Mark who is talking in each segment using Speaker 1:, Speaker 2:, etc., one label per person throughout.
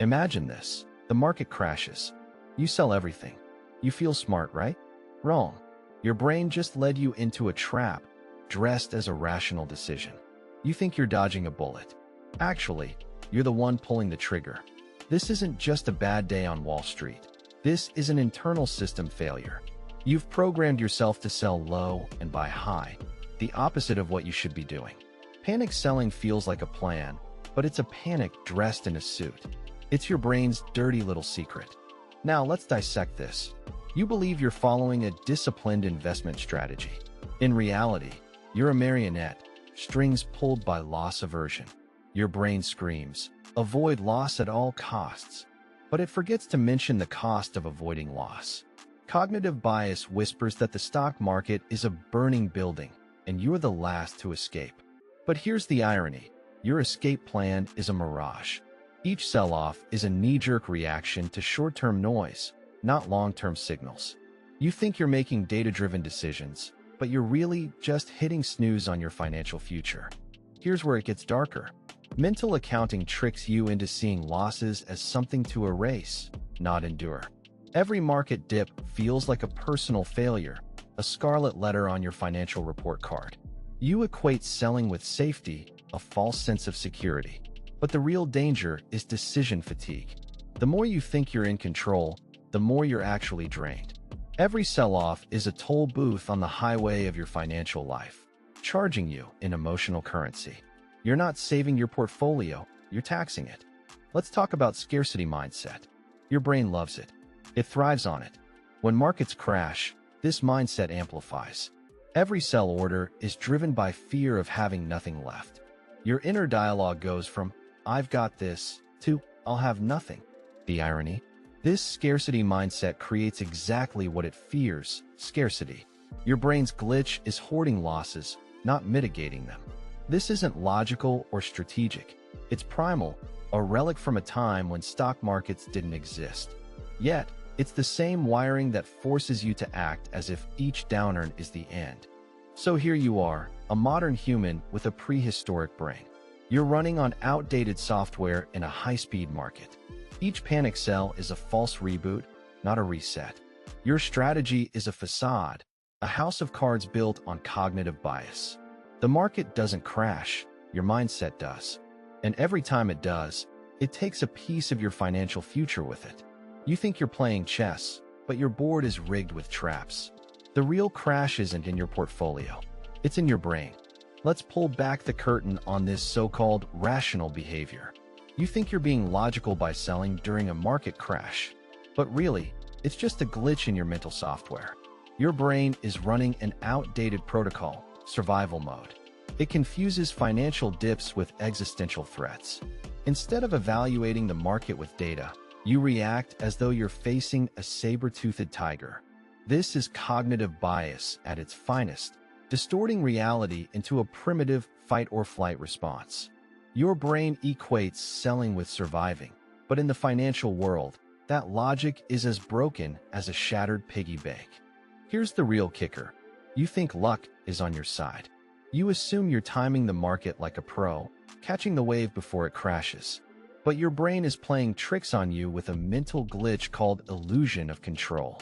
Speaker 1: Imagine this. The market crashes. You sell everything. You feel smart, right? Wrong. Your brain just led you into a trap, dressed as a rational decision. You think you're dodging a bullet. Actually, you're the one pulling the trigger. This isn't just a bad day on Wall Street. This is an internal system failure. You've programmed yourself to sell low and buy high, the opposite of what you should be doing. Panic selling feels like a plan, but it's a panic dressed in a suit. It's your brain's dirty little secret. Now let's dissect this. You believe you're following a disciplined investment strategy. In reality, you're a marionette, strings pulled by loss aversion. Your brain screams, avoid loss at all costs. But it forgets to mention the cost of avoiding loss. Cognitive bias whispers that the stock market is a burning building, and you're the last to escape. But here's the irony. Your escape plan is a mirage. Each sell-off is a knee-jerk reaction to short-term noise, not long-term signals. You think you're making data-driven decisions, but you're really just hitting snooze on your financial future. Here's where it gets darker. Mental accounting tricks you into seeing losses as something to erase, not endure. Every market dip feels like a personal failure, a scarlet letter on your financial report card. You equate selling with safety, a false sense of security. But the real danger is decision fatigue. The more you think you're in control, the more you're actually drained. Every sell-off is a toll booth on the highway of your financial life, charging you in emotional currency. You're not saving your portfolio, you're taxing it. Let's talk about scarcity mindset. Your brain loves it. It thrives on it. When markets crash, this mindset amplifies. Every sell order is driven by fear of having nothing left. Your inner dialogue goes from, I've got this, to, I'll have nothing. The irony? This scarcity mindset creates exactly what it fears, scarcity. Your brain's glitch is hoarding losses, not mitigating them. This isn't logical or strategic. It's primal, a relic from a time when stock markets didn't exist. Yet, it's the same wiring that forces you to act as if each downturn is the end. So here you are, a modern human with a prehistoric brain. You're running on outdated software in a high-speed market. Each panic sell is a false reboot, not a reset. Your strategy is a facade, a house of cards built on cognitive bias. The market doesn't crash, your mindset does. And every time it does, it takes a piece of your financial future with it. You think you're playing chess, but your board is rigged with traps. The real crash isn't in your portfolio. It's in your brain. Let's pull back the curtain on this so-called rational behavior. You think you're being logical by selling during a market crash, but really, it's just a glitch in your mental software. Your brain is running an outdated protocol, survival mode. It confuses financial dips with existential threats. Instead of evaluating the market with data, you react as though you're facing a saber-toothed tiger. This is cognitive bias at its finest, distorting reality into a primitive fight-or-flight response. Your brain equates selling with surviving, but in the financial world, that logic is as broken as a shattered piggy bank. Here's the real kicker. You think luck is on your side. You assume you're timing the market like a pro, catching the wave before it crashes. But your brain is playing tricks on you with a mental glitch called illusion of control.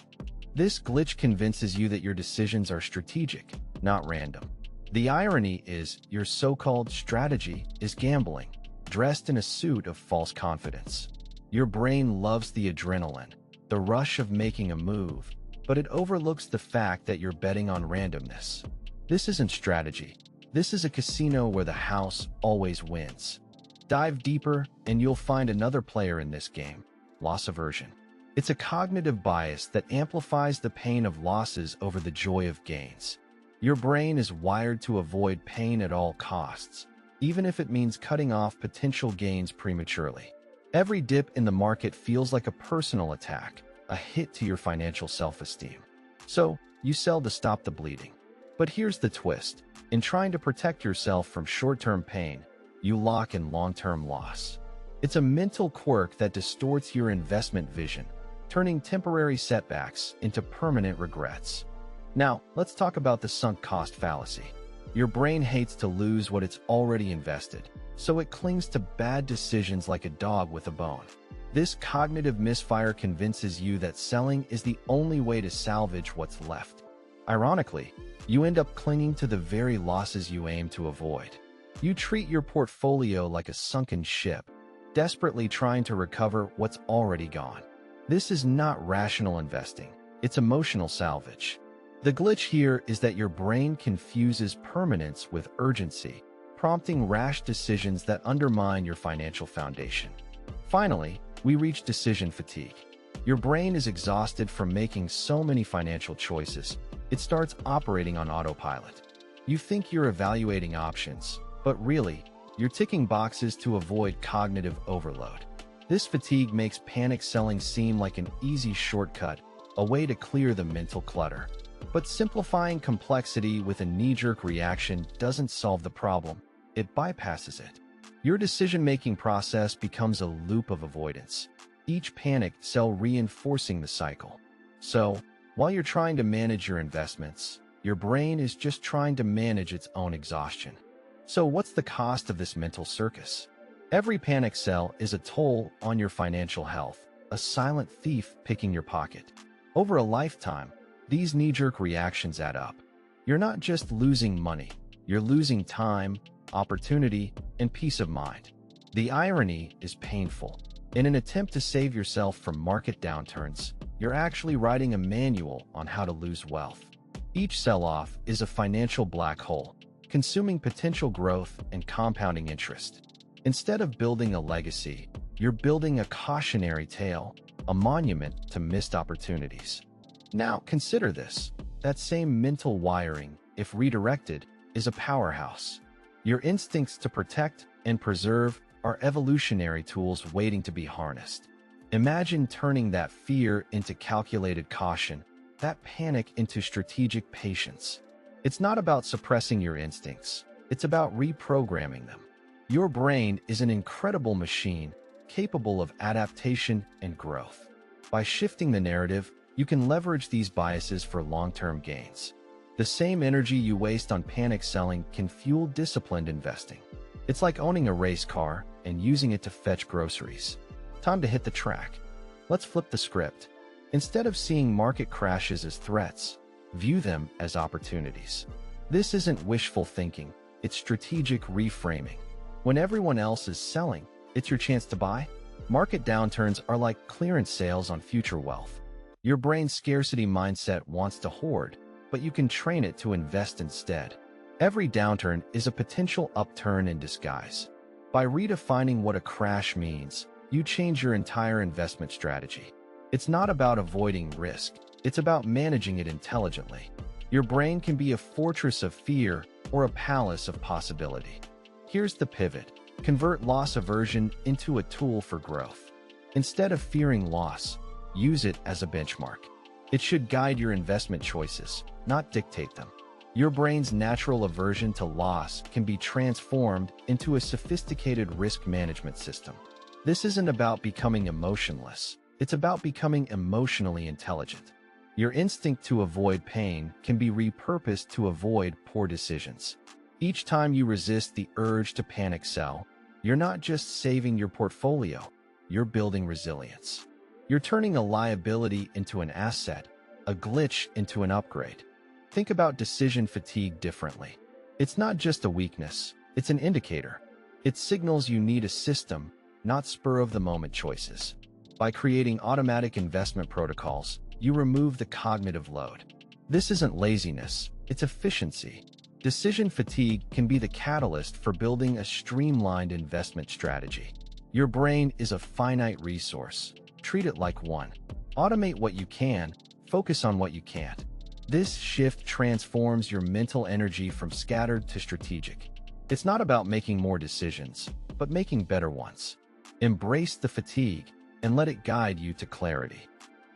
Speaker 1: This glitch convinces you that your decisions are strategic, not random. The irony is your so-called strategy is gambling, dressed in a suit of false confidence. Your brain loves the adrenaline, the rush of making a move, but it overlooks the fact that you're betting on randomness. This isn't strategy. This is a casino where the house always wins. Dive deeper, and you'll find another player in this game, loss aversion. It's a cognitive bias that amplifies the pain of losses over the joy of gains. Your brain is wired to avoid pain at all costs, even if it means cutting off potential gains prematurely. Every dip in the market feels like a personal attack, a hit to your financial self-esteem. So, you sell to stop the bleeding. But here's the twist. In trying to protect yourself from short-term pain, you lock in long-term loss. It's a mental quirk that distorts your investment vision, turning temporary setbacks into permanent regrets. Now, let's talk about the sunk cost fallacy. Your brain hates to lose what it's already invested, so it clings to bad decisions like a dog with a bone. This cognitive misfire convinces you that selling is the only way to salvage what's left. Ironically, you end up clinging to the very losses you aim to avoid. You treat your portfolio like a sunken ship, desperately trying to recover what's already gone. This is not rational investing, it's emotional salvage. The glitch here is that your brain confuses permanence with urgency, prompting rash decisions that undermine your financial foundation. Finally, we reach decision fatigue. Your brain is exhausted from making so many financial choices, it starts operating on autopilot. You think you're evaluating options, but really, you're ticking boxes to avoid cognitive overload. This fatigue makes panic selling seem like an easy shortcut, a way to clear the mental clutter. But simplifying complexity with a knee-jerk reaction doesn't solve the problem, it bypasses it. Your decision-making process becomes a loop of avoidance, each panicked sell reinforcing the cycle. So, while you're trying to manage your investments, your brain is just trying to manage its own exhaustion. So what's the cost of this mental circus? Every panic sell is a toll on your financial health, a silent thief picking your pocket. Over a lifetime, these knee-jerk reactions add up. You're not just losing money, you're losing time, opportunity, and peace of mind. The irony is painful. In an attempt to save yourself from market downturns, you're actually writing a manual on how to lose wealth. Each sell-off is a financial black hole, consuming potential growth and compounding interest. Instead of building a legacy, you're building a cautionary tale, a monument to missed opportunities. Now, consider this. That same mental wiring, if redirected, is a powerhouse. Your instincts to protect and preserve are evolutionary tools waiting to be harnessed. Imagine turning that fear into calculated caution, that panic into strategic patience. It's not about suppressing your instincts, it's about reprogramming them. Your brain is an incredible machine, capable of adaptation and growth. By shifting the narrative, you can leverage these biases for long-term gains. The same energy you waste on panic selling can fuel disciplined investing. It's like owning a race car and using it to fetch groceries. Time to hit the track. Let's flip the script. Instead of seeing market crashes as threats, view them as opportunities. This isn't wishful thinking, it's strategic reframing. When everyone else is selling, it's your chance to buy. Market downturns are like clearance sales on future wealth. Your brain's scarcity mindset wants to hoard, but you can train it to invest instead. Every downturn is a potential upturn in disguise. By redefining what a crash means, you change your entire investment strategy. It's not about avoiding risk, it's about managing it intelligently. Your brain can be a fortress of fear or a palace of possibility. Here's the pivot. Convert loss aversion into a tool for growth. Instead of fearing loss, use it as a benchmark. It should guide your investment choices, not dictate them. Your brain's natural aversion to loss can be transformed into a sophisticated risk management system. This isn't about becoming emotionless, it's about becoming emotionally intelligent. Your instinct to avoid pain can be repurposed to avoid poor decisions. Each time you resist the urge to panic sell, you're not just saving your portfolio, you're building resilience. You're turning a liability into an asset, a glitch into an upgrade. Think about decision fatigue differently. It's not just a weakness, it's an indicator. It signals you need a system, not spur-of-the-moment choices. By creating automatic investment protocols, you remove the cognitive load. This isn't laziness, it's efficiency. Decision fatigue can be the catalyst for building a streamlined investment strategy. Your brain is a finite resource. Treat it like one. Automate what you can, focus on what you can't. This shift transforms your mental energy from scattered to strategic. It's not about making more decisions, but making better ones. Embrace the fatigue and let it guide you to clarity.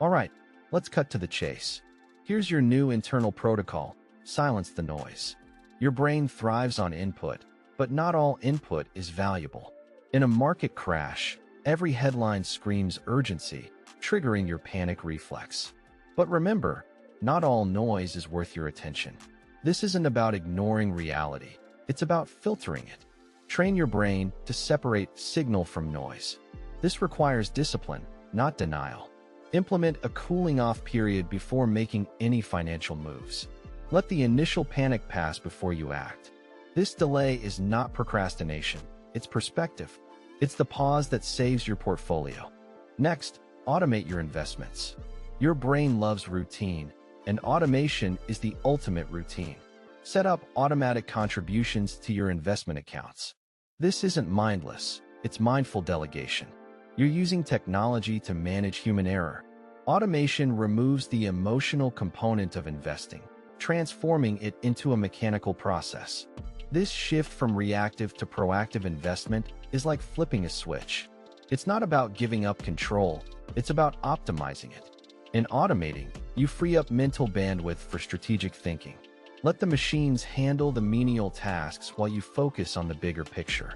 Speaker 1: All right, let's cut to the chase. Here's your new internal protocol: silence the noise. Your brain thrives on input, but not all input is valuable. In a market crash, every headline screams urgency, triggering your panic reflex. But remember, not all noise is worth your attention. This isn't about ignoring reality, it's about filtering it. Train your brain to separate signal from noise. This requires discipline, not denial. Implement a cooling-off period before making any financial moves. Let the initial panic pass before you act. This delay is not procrastination, it's perspective. It's the pause that saves your portfolio. Next, automate your investments. Your brain loves routine, and automation is the ultimate routine. Set up automatic contributions to your investment accounts. This isn't mindless, it's mindful delegation. You're using technology to manage human error. Automation removes the emotional component of investing, transforming it into a mechanical process. This shift from reactive to proactive investment is like flipping a switch. It's not about giving up control, it's about optimizing it. In automating, you free up mental bandwidth for strategic thinking. Let the machines handle the menial tasks while you focus on the bigger picture.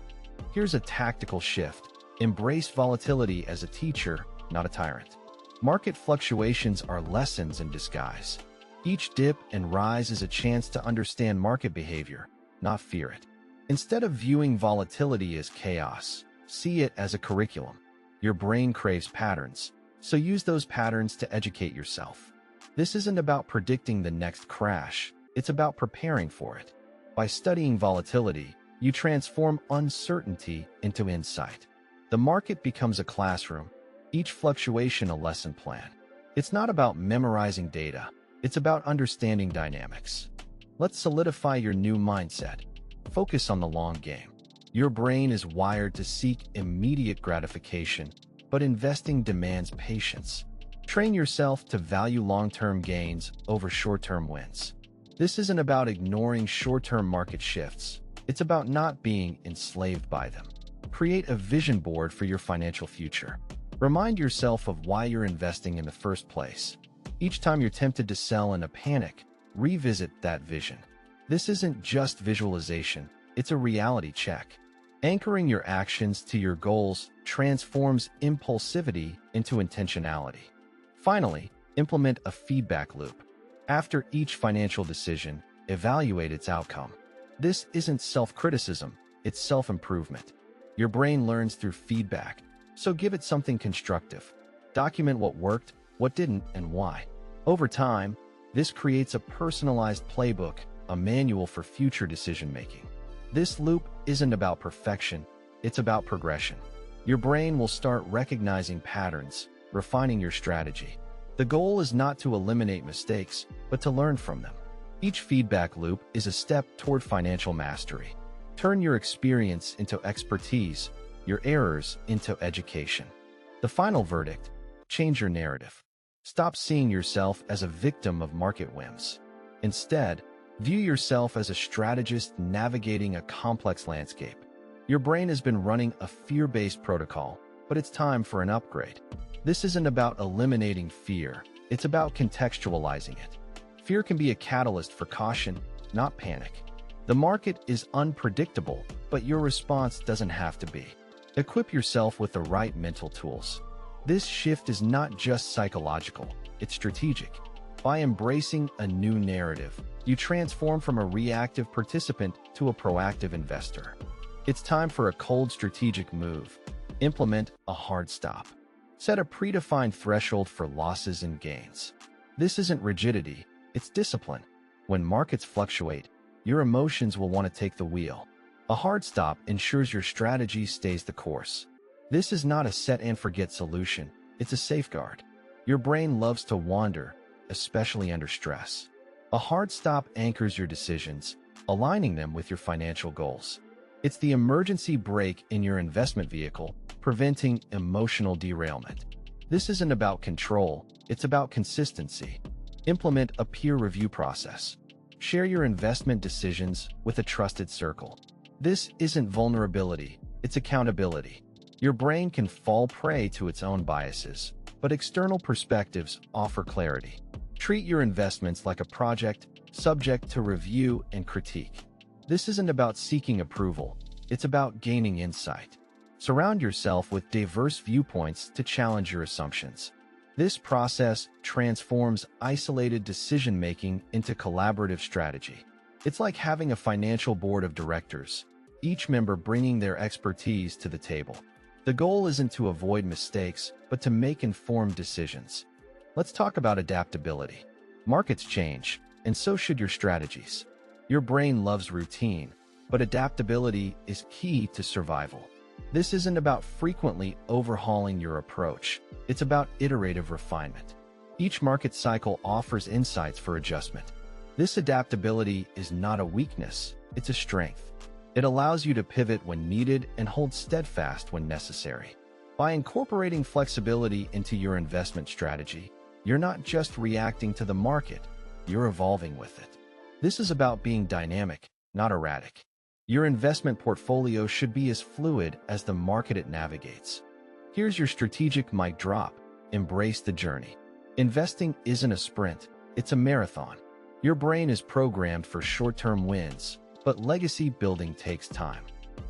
Speaker 1: Here's a tactical shift. Embrace volatility as a teacher, not a tyrant. Market fluctuations are lessons in disguise. Each dip and rise is a chance to understand market behavior, not fear it. Instead of viewing volatility as chaos, see it as a curriculum. Your brain craves patterns, so use those patterns to educate yourself. This isn't about predicting the next crash, it's about preparing for it. By studying volatility, you transform uncertainty into insight. The market becomes a classroom, each fluctuation a lesson plan. It's not about memorizing data, it's about understanding dynamics. Let's solidify your new mindset. Focus on the long game. Your brain is wired to seek immediate gratification, but investing demands patience. Train yourself to value long-term gains over short-term wins. This isn't about ignoring short-term market shifts. It's about not being enslaved by them. Create a vision board for your financial future. Remind yourself of why you're investing in the first place. Each time you're tempted to sell in a panic, revisit that vision. This isn't just visualization, it's a reality check. Anchoring your actions to your goals transforms impulsivity into intentionality. Finally, implement a feedback loop. After each financial decision, evaluate its outcome. This isn't self-criticism, it's self-improvement. Your brain learns through feedback, so give it something constructive. Document what worked, what didn't, and why. Over time, this creates a personalized playbook, a manual for future decision-making. This loop isn't about perfection, it's about progression. Your brain will start recognizing patterns, refining your strategy. The goal is not to eliminate mistakes, but to learn from them. Each feedback loop is a step toward financial mastery. Turn your experience into expertise, your errors into education. The final verdict: change your narrative. Stop seeing yourself as a victim of market whims. Instead, view yourself as a strategist navigating a complex landscape. Your brain has been running a fear-based protocol, but it's time for an upgrade. This isn't about eliminating fear, it's about contextualizing it. Fear can be a catalyst for caution, not panic. The market is unpredictable, but your response doesn't have to be. Equip yourself with the right mental tools. This shift is not just psychological, it's strategic. By embracing a new narrative, you transform from a reactive participant to a proactive investor. It's time for a cold strategic move. Implement a hard stop. Set a predefined threshold for losses and gains. This isn't rigidity, it's discipline. When markets fluctuate, your emotions will want to take the wheel. A hard stop ensures your strategy stays the course. This is not a set-and-forget solution, it's a safeguard. Your brain loves to wander, especially under stress. A hard stop anchors your decisions, aligning them with your financial goals. It's the emergency brake in your investment vehicle, preventing emotional derailment. This isn't about control, it's about consistency. Implement a peer review process. Share your investment decisions with a trusted circle. This isn't vulnerability, it's accountability. Your brain can fall prey to its own biases, but external perspectives offer clarity. Treat your investments like a project, subject to review and critique. This isn't about seeking approval, it's about gaining insight. Surround yourself with diverse viewpoints to challenge your assumptions. This process transforms isolated decision-making into collaborative strategy. It's like having a financial board of directors, each member bringing their expertise to the table. The goal isn't to avoid mistakes, but to make informed decisions. Let's talk about adaptability. Markets change, and so should your strategies. Your brain loves routine, but adaptability is key to survival. This isn't about frequently overhauling your approach. It's about iterative refinement. Each market cycle offers insights for adjustment. This adaptability is not a weakness, it's a strength. It allows you to pivot when needed and hold steadfast when necessary. By incorporating flexibility into your investment strategy, you're not just reacting to the market, you're evolving with it. This is about being dynamic, not erratic. Your investment portfolio should be as fluid as the market it navigates. Here's your strategic mic drop. Embrace the journey. Investing isn't a sprint, it's a marathon. Your brain is programmed for short-term wins, but legacy building takes time.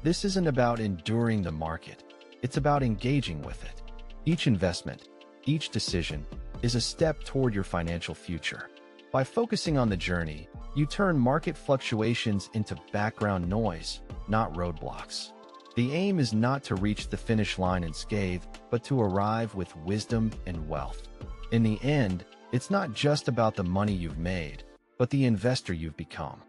Speaker 1: This isn't about enduring the market, it's about engaging with it. Each investment, each decision, is a step toward your financial future. By focusing on the journey, you turn market fluctuations into background noise, not roadblocks. The aim is not to reach the finish line unscathed, but to arrive with wisdom and wealth. In the end, it's not just about the money you've made, but the investor you've become.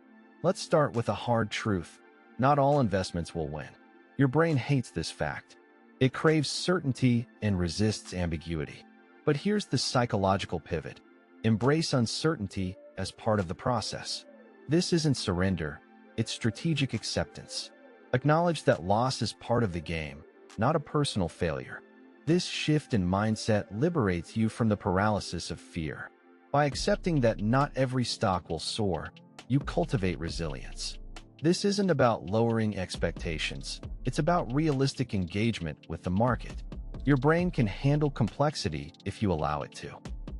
Speaker 1: Let's start with a hard truth. Not all investments will win. Your brain hates this fact. It craves certainty and resists ambiguity. But here's the psychological pivot. Embrace uncertainty as part of the process. This isn't surrender, it's strategic acceptance. Acknowledge that loss is part of the game, not a personal failure. This shift in mindset liberates you from the paralysis of fear. By accepting that not every stock will soar, you cultivate resilience. This isn't about lowering expectations, it's about realistic engagement with the market. Your brain can handle complexity if you allow it to.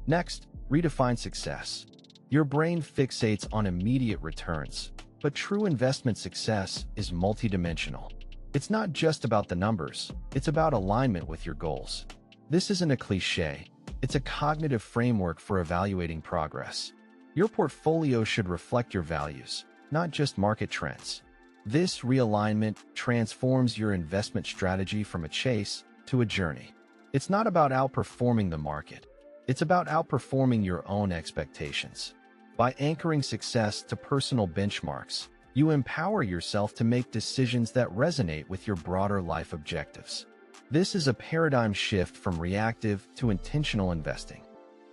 Speaker 1: Next, redefine success. Your brain fixates on immediate returns, but true investment success is multidimensional. It's not just about the numbers, it's about alignment with your goals. This isn't a cliche, it's a cognitive framework for evaluating progress. Your portfolio should reflect your values, not just market trends. This realignment transforms your investment strategy from a chase to a journey. It's not about outperforming the market, it's about outperforming your own expectations. By anchoring success to personal benchmarks, you empower yourself to make decisions that resonate with your broader life objectives. This is a paradigm shift from reactive to intentional investing.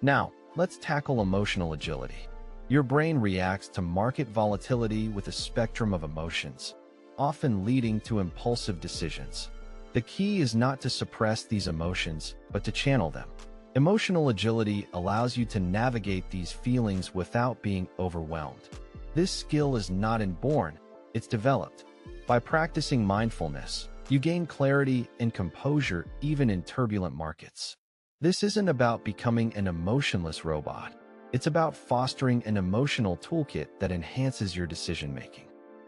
Speaker 1: Now, let's tackle emotional agility. Your brain reacts to market volatility with a spectrum of emotions, often leading to impulsive decisions. The key is not to suppress these emotions, but to channel them. Emotional agility allows you to navigate these feelings without being overwhelmed. This skill is not inborn, it's developed. By practicing mindfulness, you gain clarity and composure even in turbulent markets. This isn't about becoming an emotionless robot. It's about fostering an emotional toolkit that enhances your decision-making.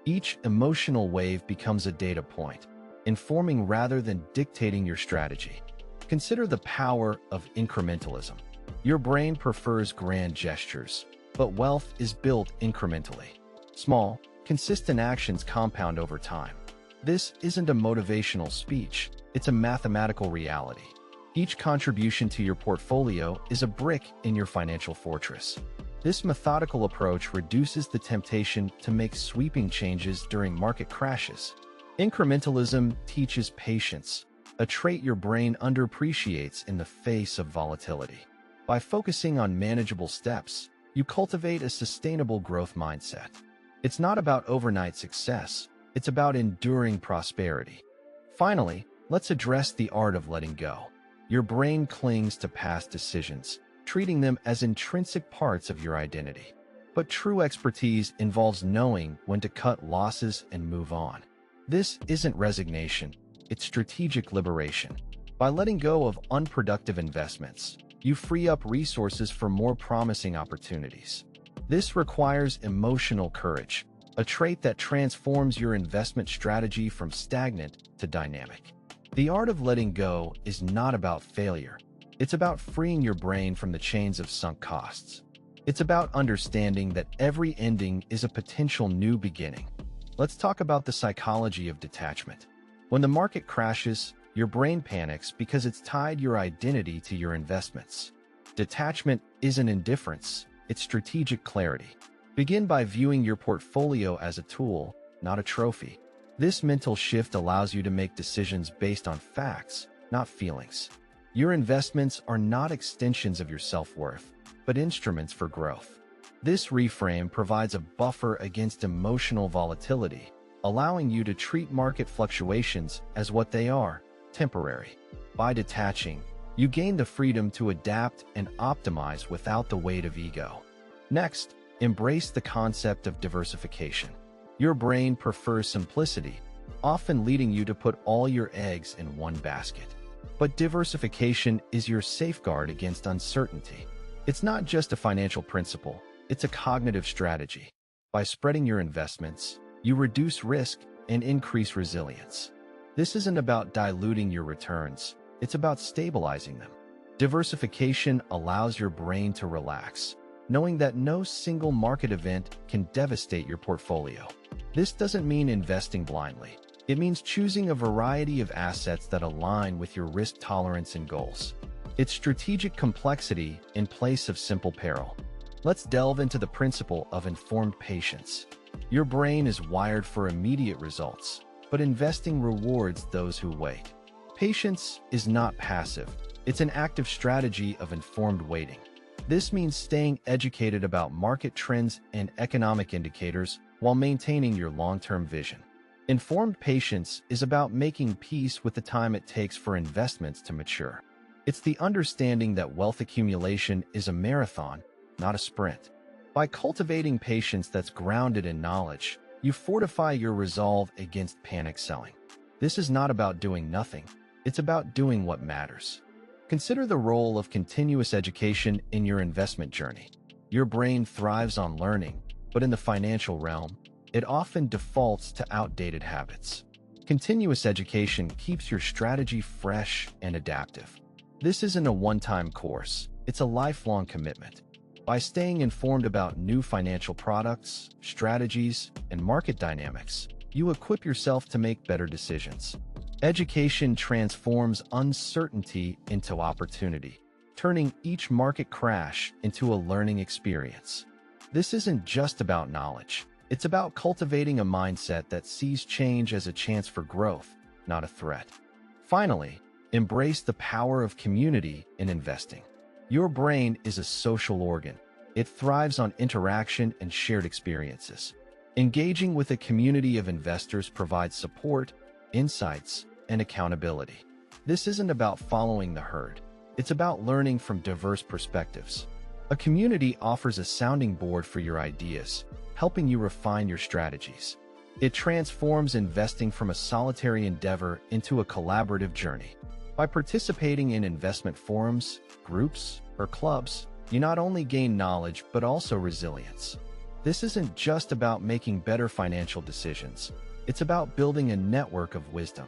Speaker 1: Each emotional wave becomes a data point, informing rather than dictating your strategy. Consider the power of incrementalism. Your brain prefers grand gestures, but wealth is built incrementally. Small, consistent actions compound over time. This isn't a motivational speech, it's a mathematical reality. Each contribution to your portfolio is a brick in your financial fortress. This methodical approach reduces the temptation to make sweeping changes during market crashes. Incrementalism teaches patience, a trait your brain underappreciates in the face of volatility. By focusing on manageable steps, you cultivate a sustainable growth mindset. It's not about overnight success, it's about enduring prosperity. Finally, let's address the art of letting go. Your brain clings to past decisions, treating them as intrinsic parts of your identity. But true expertise involves knowing when to cut losses and move on. This isn't resignation, it's strategic liberation. By letting go of unproductive investments, you free up resources for more promising opportunities. This requires emotional courage, a trait that transforms your investment strategy from stagnant to dynamic. The art of letting go is not about failure. It's about freeing your brain from the chains of sunk costs. It's about understanding that every ending is a potential new beginning. Let's talk about the psychology of detachment. When the market crashes, Your brain panics because it's tied your identity to your investments. Detachment isn't indifference, it's strategic clarity. Begin by viewing your portfolio as a tool, not a trophy. This mental shift allows you to make decisions based on facts, not feelings. Your investments are not extensions of your self-worth, but instruments for growth. This reframe provides a buffer against emotional volatility, allowing you to treat market fluctuations as what they are, temporary. By detaching, you gain the freedom to adapt and optimize without the weight of ego. Next, embrace the concept of diversification. Your brain prefers simplicity, often leading you to put all your eggs in one basket. But diversification is your safeguard against uncertainty. It's not just a financial principle, it's a cognitive strategy. By spreading your investments, you reduce risk and increase resilience. This isn't about diluting your returns, it's about stabilizing them. Diversification allows your brain to relax, knowing that no single market event can devastate your portfolio. This doesn't mean investing blindly. It means choosing a variety of assets that align with your risk tolerance and goals. It's strategic complexity in place of simple peril. Let's delve into the principle of informed patience. Your brain is wired for immediate results, but investing rewards those who wait. Patience is not passive. It's an active strategy of informed waiting. This means staying educated about market trends and economic indicators while maintaining your long-term vision. Informed patience is about making peace with the time it takes for investments to mature. It's the understanding that wealth accumulation is a marathon, not a sprint. By cultivating patience that's grounded in knowledge, you fortify your resolve against panic selling. This is not about doing nothing. It's about doing what matters. Consider the role of continuous education in your investment journey. Your brain thrives on learning, but in the financial realm, it often defaults to outdated habits. Continuous education keeps your strategy fresh and adaptive. This isn't a one-time course, it's a lifelong commitment. By staying informed about new financial products, strategies, and market dynamics, you equip yourself to make better decisions. Education transforms uncertainty into opportunity, turning each market crash into a learning experience. This isn't just about knowledge. It's about cultivating a mindset that sees change as a chance for growth, not a threat. Finally, embrace the power of community in investing. Your brain is a social organ. It thrives on interaction and shared experiences. Engaging with a community of investors provides support, insights, and accountability. This isn't about following the herd. It's about learning from diverse perspectives. A community offers a sounding board for your ideas, helping you refine your strategies. It transforms investing from a solitary endeavor into a collaborative journey. By participating in investment forums, groups, or clubs, you not only gain knowledge but also resilience. This isn't just about making better financial decisions. It's about building a network of wisdom.